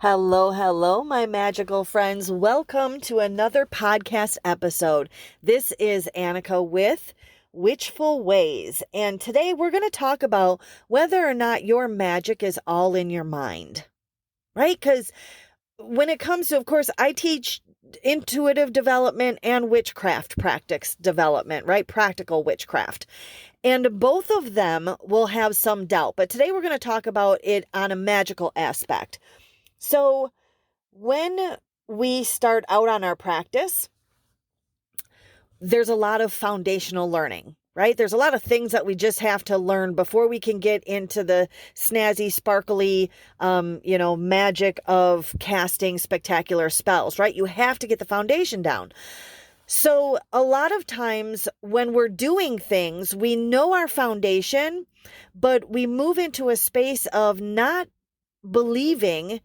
Hello, hello, my magical friends. Welcome to another podcast episode. This is Annika with Witchful Ways. And today we're going to talk about whether or not your magic is all in your mind, right? Because when it comes to, of course, I teach intuitive development and witchcraft practice development, right? Practical witchcraft. And both of them will have some doubt. But today we're going to talk about it on a magical aspect. So when we start out on our practice, there's a lot of foundational learning, right? There's a lot of things that we just have to learn before we can get into the snazzy, sparkly, magic of casting spectacular spells, right? You have to get the foundation down. So a lot of times when we're doing things, we know our foundation, but we move into a space of not believing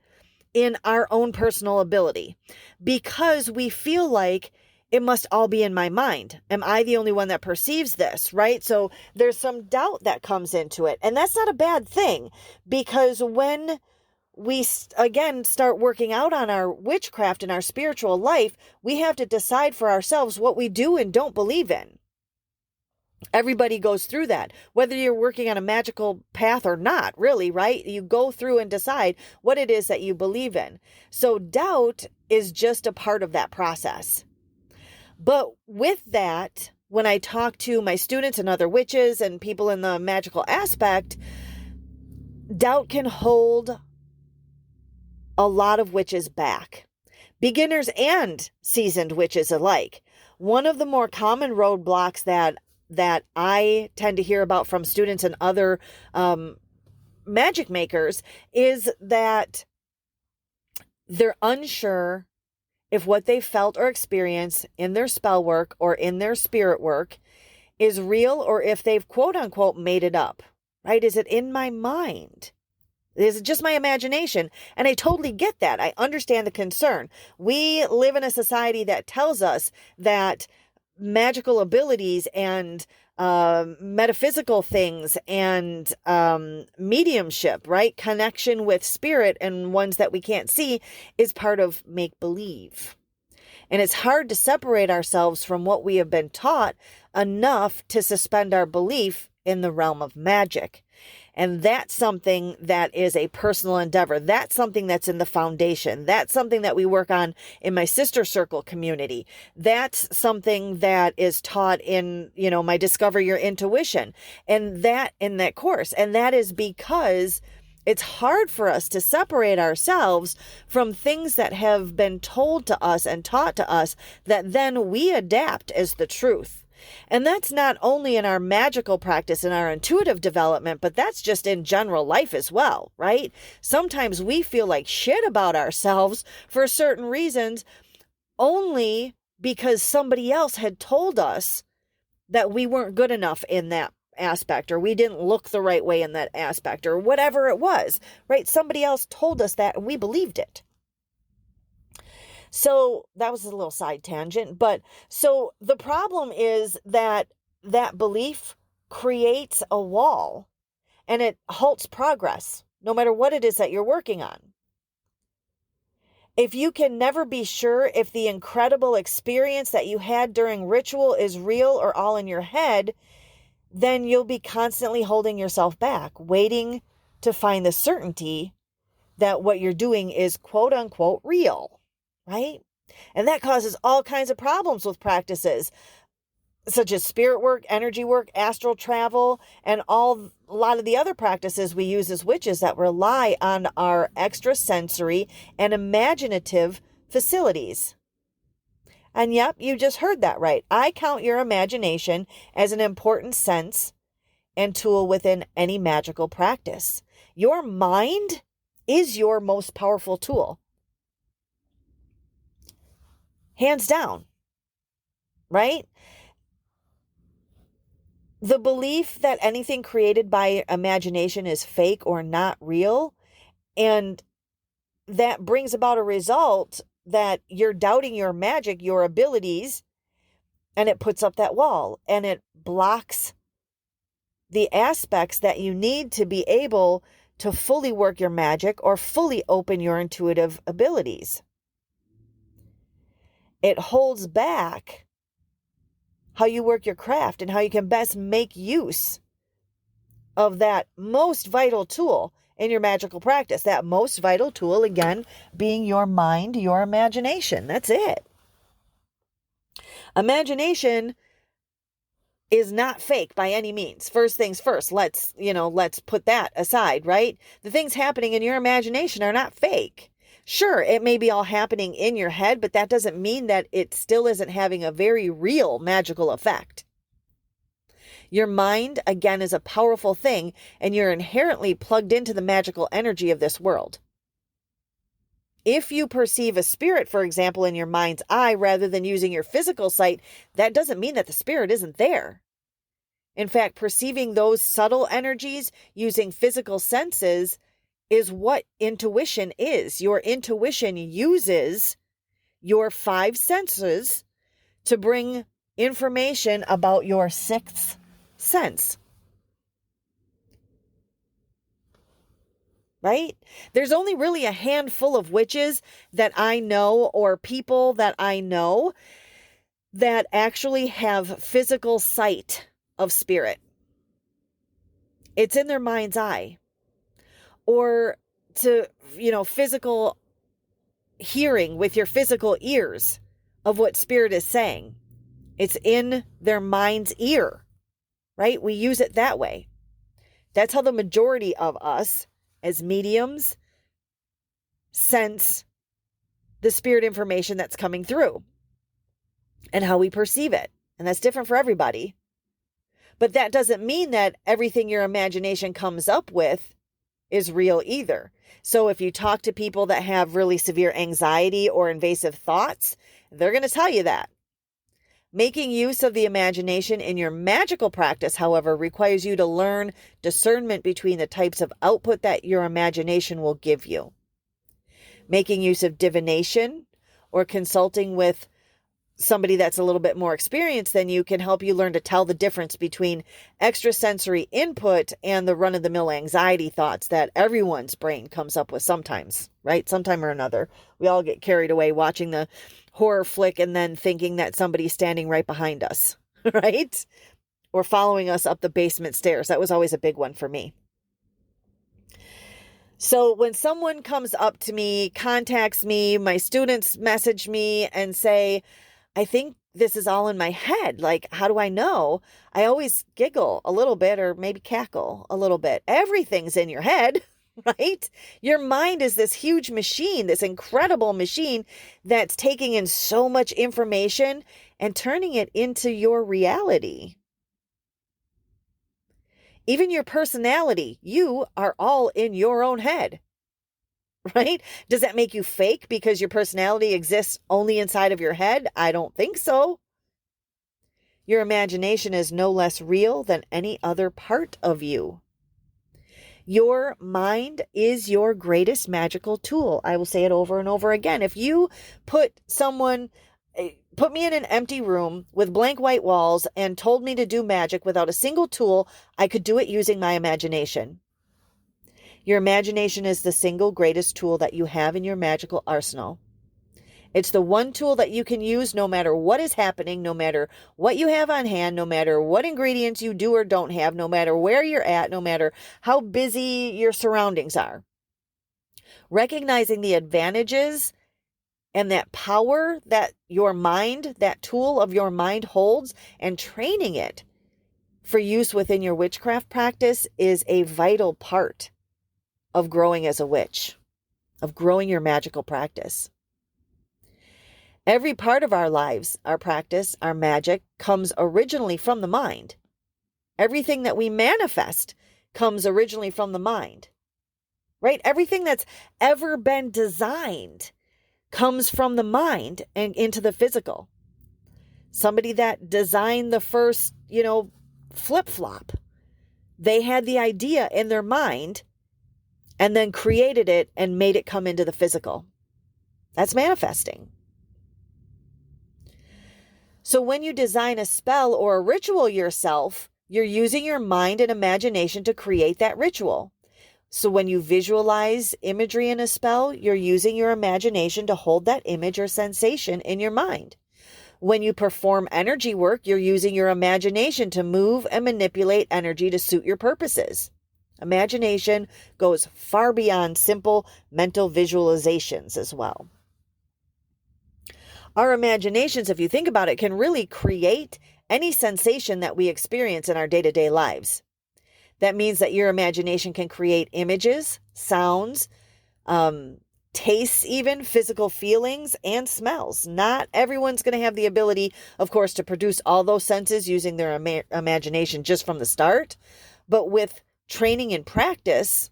in our own personal ability because we feel like it must all be in my mind. Am I the only one that perceives this, right? So there's some doubt that comes into it. And that's not a bad thing, because when we, again, start working out on our witchcraft and our spiritual life, we have to decide for ourselves what we do and don't believe in. Everybody goes through that, whether you're working on a magical path or not, really, right? You go through and decide what it is that you believe in. So doubt is just a part of that process. But with that, when I talk to my students and other witches and people in the magical aspect, doubt can hold a lot of witches back, beginners and seasoned witches alike. One of the more common roadblocks that I tend to hear about from students and other magic makers is that they're unsure if what they felt or experienced in their spell work or in their spirit work is real, or if they've quote unquote made it up, right? Is it in my mind? Is it just my imagination? And I totally get that. I understand the concern. We live in a society that tells us that magical abilities and metaphysical things and mediumship, right? Connection with spirit and ones that we can't see is part of make-believe. And it's hard to separate ourselves from what we have been taught enough to suspend our belief in the realm of magic. And that's something that is a personal endeavor. That's something that's in the foundation. That's something that we work on in my sister circle community. That's something that is taught in, my Discover Your Intuition and that in that course. And that is because it's hard for us to separate ourselves from things that have been told to us and taught to us that then we adapt as the truth. And that's not only in our magical practice and our intuitive development, but that's just in general life as well, right? Sometimes we feel like shit about ourselves for certain reasons only because somebody else had told us that we weren't good enough in that aspect, or we didn't look the right way in that aspect, or whatever it was, right? Somebody else told us that and we believed it. So that was a little side tangent, but so the problem is that belief creates a wall and it halts progress, no matter what it is that you're working on. If you can never be sure if the incredible experience that you had during ritual is real or all in your head, then you'll be constantly holding yourself back, waiting to find the certainty that what you're doing is quote unquote real. Right? And that causes all kinds of problems with practices such as spirit work, energy work, astral travel, and a lot of the other practices we use as witches that rely on our extrasensory and imaginative facilities. And yep, you just heard that right. I count your imagination as an important sense and tool within any magical practice. Your mind is your most powerful tool. Hands down, right? The belief that anything created by imagination is fake or not real, and that brings about a result that you're doubting your magic, your abilities, and it puts up that wall and it blocks the aspects that you need to be able to fully work your magic or fully open your intuitive abilities. It holds back how you work your craft and how you can best make use of that most vital tool in your magical practice. That most vital tool, again, being your mind, your imagination. That's it. Imagination is not fake by any means. First things first, let's put that aside, right? The things happening in your imagination are not fake. Sure, it may be all happening in your head, but that doesn't mean that it still isn't having a very real magical effect. Your mind, again, is a powerful thing, and you're inherently plugged into the magical energy of this world. If you perceive a spirit, for example, in your mind's eye rather than using your physical sight, that doesn't mean that the spirit isn't there. In fact, perceiving those subtle energies using physical senses is what intuition is. Your intuition uses your 5 senses to bring information about your 6th sense. Right? There's only really a handful of witches that I know, or people that I know, that actually have physical sight of spirit. It's in their mind's eye. Or to, physical hearing with your physical ears of what spirit is saying. It's in their mind's ear, right? We use it that way. That's how the majority of us as mediums sense the spirit information that's coming through and how we perceive it. And that's different for everybody. But that doesn't mean that everything your imagination comes up with is real either. So if you talk to people that have really severe anxiety or invasive thoughts, they're going to tell you that. Making use of the imagination in your magical practice, however, requires you to learn discernment between the types of output that your imagination will give you. Making use of divination or consulting with somebody that's a little bit more experienced than you can help you learn to tell the difference between extrasensory input and the run-of-the-mill anxiety thoughts that everyone's brain comes up with sometimes, right? Sometime or another. We all get carried away watching the horror flick and then thinking that somebody's standing right behind us, right? Or following us up the basement stairs. That was always a big one for me. So when someone comes up to me, contacts me, my students message me and say, I think this is all in my head. Like, how do I know? I always giggle a little bit or maybe cackle a little bit. Everything's in your head, right? Your mind is this huge machine, this incredible machine that's taking in so much information and turning it into your reality. Even your personality, you are all in your own head. Right? Does that make you fake because your personality exists only inside of your head? I don't think so. Your imagination is no less real than any other part of you. Your mind is your greatest magical tool. I will say it over and over again. If you put me in an empty room with blank white walls and told me to do magic without a single tool, I could do it using my imagination. Your imagination is the single greatest tool that you have in your magical arsenal. It's the one tool that you can use no matter what is happening, no matter what you have on hand, no matter what ingredients you do or don't have, no matter where you're at, no matter how busy your surroundings are. Recognizing the advantages and that power that your mind, that tool of your mind holds, and training it for use within your witchcraft practice is a vital part of growing as a witch, of growing your magical practice. Every part of our lives, our practice, our magic, comes originally from the mind. Everything that we manifest comes originally from the mind, right? Everything that's ever been designed comes from the mind and into the physical. Somebody that designed the first, flip-flop, they had the idea in their mind and then created it and made it come into the physical. That's manifesting. So when you design a spell or a ritual yourself, you're using your mind and imagination to create that ritual. So when you visualize imagery in a spell, you're using your imagination to hold that image or sensation in your mind. When you perform energy work, you're using your imagination to move and manipulate energy to suit your purposes. Imagination goes far beyond simple mental visualizations as well. Our imaginations, if you think about it, can really create any sensation that we experience in our day-to-day lives. That means that your imagination can create images, sounds, tastes, even physical feelings and smells. Not everyone's going to have the ability, of course, to produce all those senses using their imagination just from the start. But with training and practice,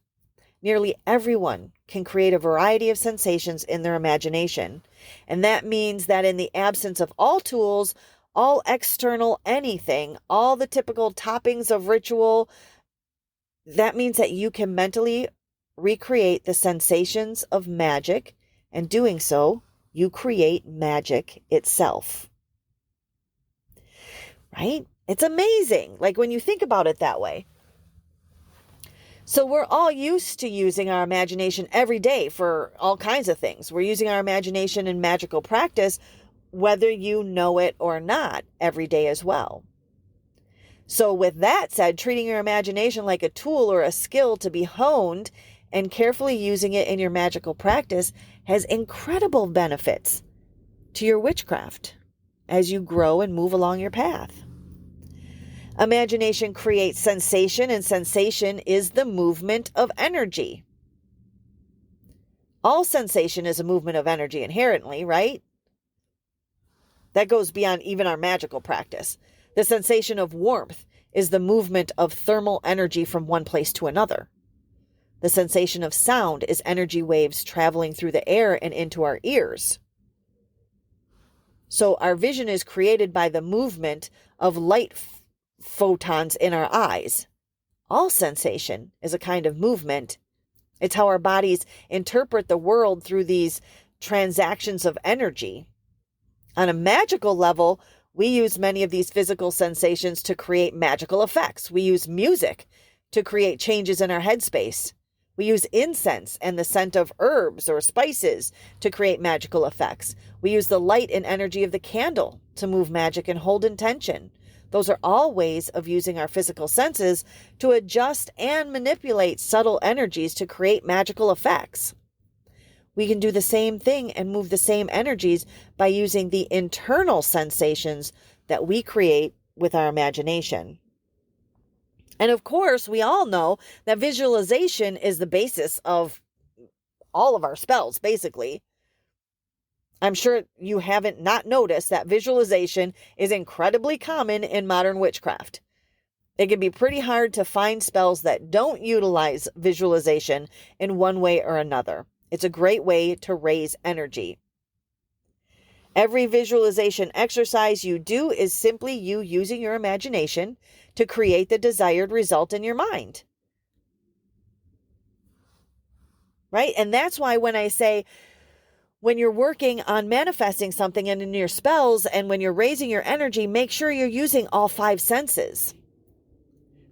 nearly everyone can create a variety of sensations in their imagination. And that means that in the absence of all tools, all external anything, all the typical toppings of ritual, that means that you can mentally recreate the sensations of magic, and doing so, you create magic itself. Right? It's amazing, like when you think about it that way. So we're all used to using our imagination every day for all kinds of things. We're using our imagination in magical practice, whether you know it or not, every day as well. So with that said, treating your imagination like a tool or a skill to be honed and carefully using it in your magical practice has incredible benefits to your witchcraft as you grow and move along your path. Imagination creates sensation, and sensation is the movement of energy. All sensation is a movement of energy inherently, right? That goes beyond even our magical practice. The sensation of warmth is the movement of thermal energy from one place to another. The sensation of sound is energy waves traveling through the air and into our ears. So our vision is created by the movement of light photons in our eyes. All sensation is a kind of movement. It's how our bodies interpret the world through these transactions of energy. On a magical level, we use many of these physical sensations to create magical effects. We use music to create changes in our headspace. We use incense and the scent of herbs or spices to create magical effects. We use the light and energy of the candle to move magic and hold intention. Those are all ways of using our physical senses to adjust and manipulate subtle energies to create magical effects. We can do the same thing and move the same energies by using the internal sensations that we create with our imagination. And of course, we all know that visualization is the basis of all of our spells, basically. I'm sure you haven't not noticed that visualization is incredibly common in modern witchcraft. It can be pretty hard to find spells that don't utilize visualization in one way or another. It's a great way to raise energy. Every visualization exercise you do is simply you using your imagination to create the desired result in your mind. Right? And that's why when I say, when you're working on manifesting something and in your spells and when you're raising your energy, make sure you're using all 5 senses.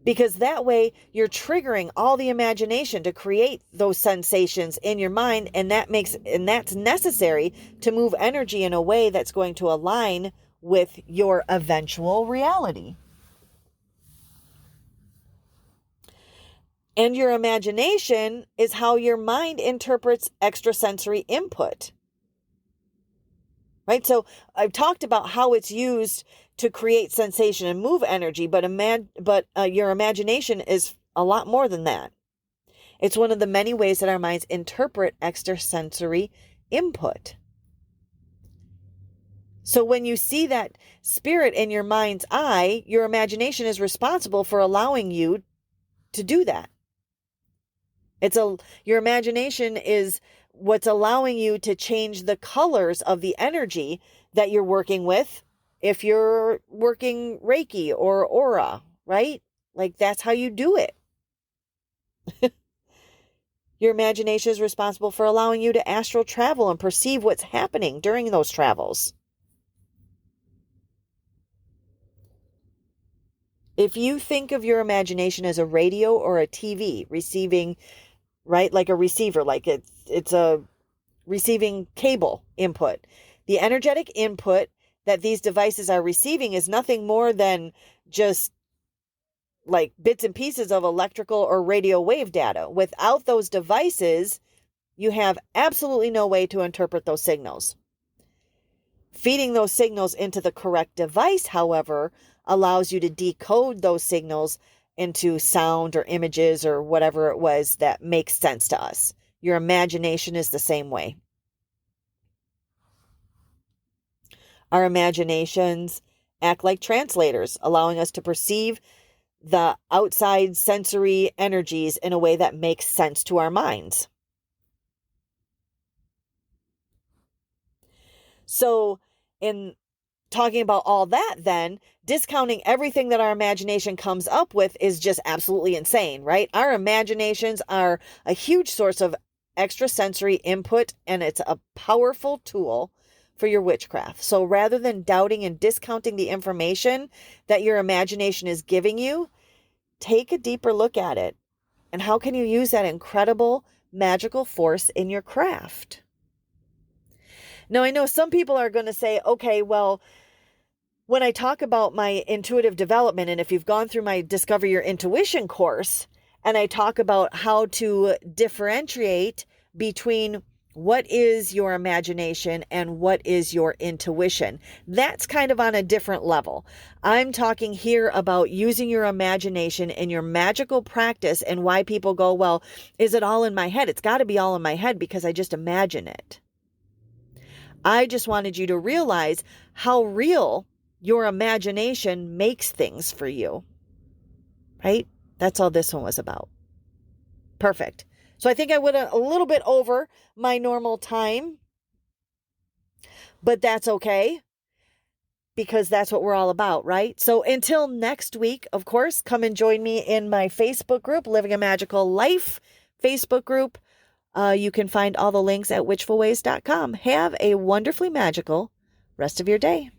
Because that way you're triggering all the imagination to create those sensations in your mind, and that's necessary to move energy in a way that's going to align with your eventual reality. And your imagination is how your mind interprets extrasensory input. Right? So I've talked about how it's used to create sensation and move energy, but your imagination is a lot more than that. It's one of the many ways that our minds interpret extrasensory input. So when you see that spirit in your mind's eye, your imagination is responsible for allowing you to do that. Your imagination is what's allowing you to change the colors of the energy that you're working with if you're working Reiki or aura, right? Like that's how you do it. Your imagination is responsible for allowing you to astral travel and perceive what's happening during those travels. If you think of your imagination as a radio or a TV receiving right? Like a receiver, like it's a receiving cable input. The energetic input that these devices are receiving is nothing more than just like bits and pieces of electrical or radio wave data. Without those devices, you have absolutely no way to interpret those signals. Feeding those signals into the correct device, however, allows you to decode those signals into sound or images or whatever it was that makes sense to us. Your imagination is the same way. Our imaginations act like translators, allowing us to perceive the outside sensory energies in a way that makes sense to our minds. So, in talking about all that, then discounting everything that our imagination comes up with is just absolutely insane, right? Our imaginations are a huge source of extrasensory input, and it's a powerful tool for your witchcraft. So rather than doubting and discounting the information that your imagination is giving you, take a deeper look at it. And how can you use that incredible magical force in your craft? Now, I know some people are going to say, okay, well, when I talk about my intuitive development, and if you've gone through my Discover Your Intuition course, and I talk about how to differentiate between what is your imagination and what is your intuition, that's kind of on a different level. I'm talking here about using your imagination in your magical practice and why people go, well, is it all in my head? It's got to be all in my head because I just imagine it. I just wanted you to realize how real your imagination makes things for you, right? That's all this one was about. Perfect. So I think I went a little bit over my normal time, but that's okay because that's what we're all about, right? So until next week, of course, come and join me in my Facebook group, Living a Magical Life Facebook group. You can find all the links at witchfulways.com. Have a wonderfully magical rest of your day.